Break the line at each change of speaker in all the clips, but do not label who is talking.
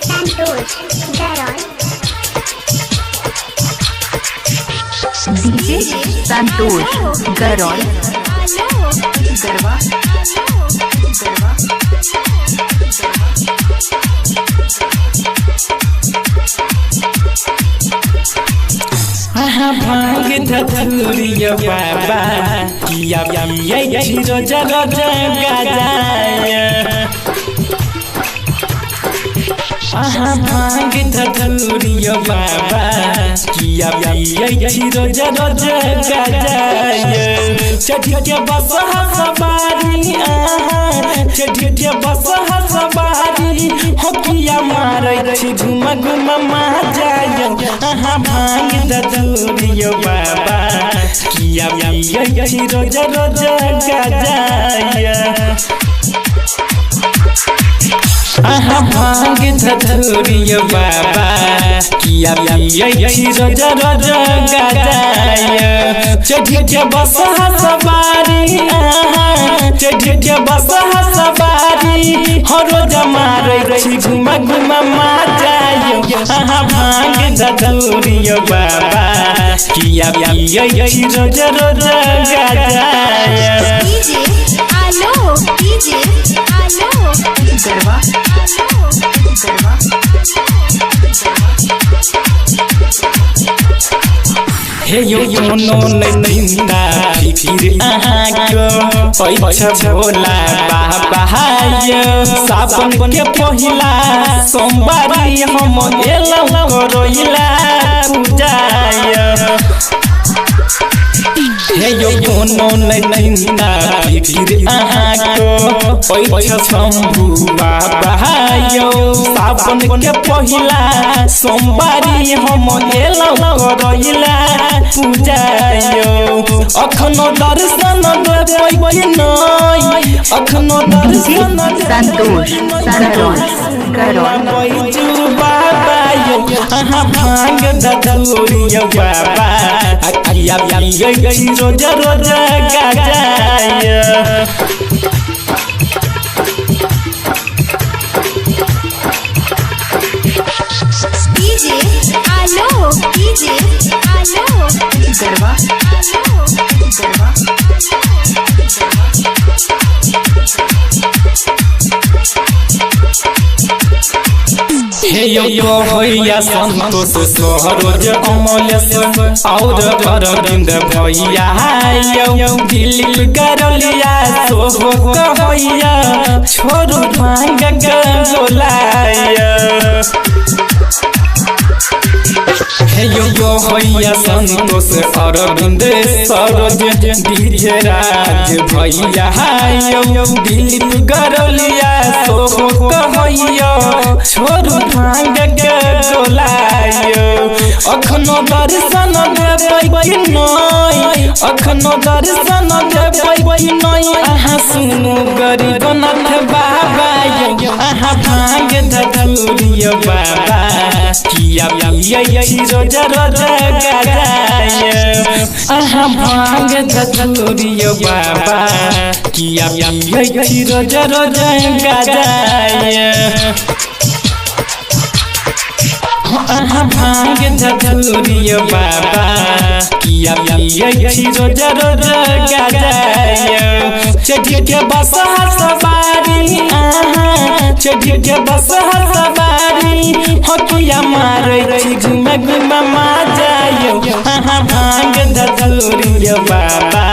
Santosh Garol
DJ Santosh Garol Garwa
भांग धतुरिया बाबा किया पिया जीरो जरो गाजाया भांग धतुरिया बाबा किया पिया जीरो जरो गाजाया चढ़िया बस सवारी चढ़िया बस सवारी हो किया मारे छी घुम घुम मा जाय भांग धतुरिया बाबा किया पिया जीरो जरो गाजाया भांग धतुरिया बाबा किया पिया जीरो जरो गाजाया चढ़िया बस सवारी चढ़िया बस सवारी हरो जमारे छी घुम घुम मा जाय भांग धतुरिया बाबा किया पिया जीरो जरो गाजाया
DJ Alo DJ Alo
Garwa
हे यो नो नैना फिर को पैसा भोला बाबा सावन के पहिला सोमवारी हम एलौ रोइला पूजाय हे यो नो नैना फिर को पैसा शंभु बाबा सावन के पहिला सोमवारी हम एलौ रोइला पूजायो अखनो दर्शन देबै नै अखनो दर्शन
Santosh Garol
बाबा भांग धतुरिया बाबा किया पिया जीरो जरो गाजाया
DJ Alo DJ Alo
Garwa
हे यो भैया संतोष सोहरोज अमलेश और अरविंद भैया यो दिलीप गरलिया सोहो कहैया छोरू भांग गोलाया हे यो भैया संतोष अरविंद सरोज डीजे राज भैया यो दिलीप गरलिया सोहो कहैया छोरू भांग गोलायो अखनो दर्शन देबै नै अखनो दर्शन देबै नै सुनु गरीब नाथ बाबा भांग धतुरिया बाबा किया पिया जीरो जरो गाजाया भांग धतुरिया बाबा किया पिया जीरो जरो गाजाया भांग धतुरिया बाबा किया पिया जीरो जरो गाजाया चढ़िया बस सवारी चढ़िया बस सवारी हो किया मारे छी घुम घुम मा जाय भांग धतुरिया बाबा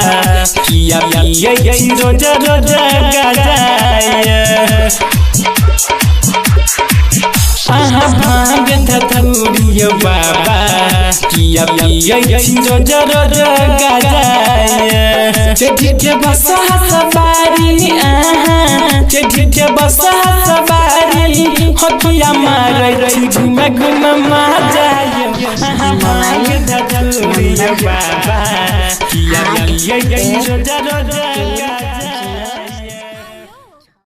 किया पिया जीरो जरो गाजाया भांग धतुरिया बाबा किया पिया जीरो जरो गाजाया चढ़िया बस सवारी चढ़िया बस सवारी हो किया मारे छी घुम घुम मा जाय भांग धतुरिया बाबा किया पिया जीरो जरो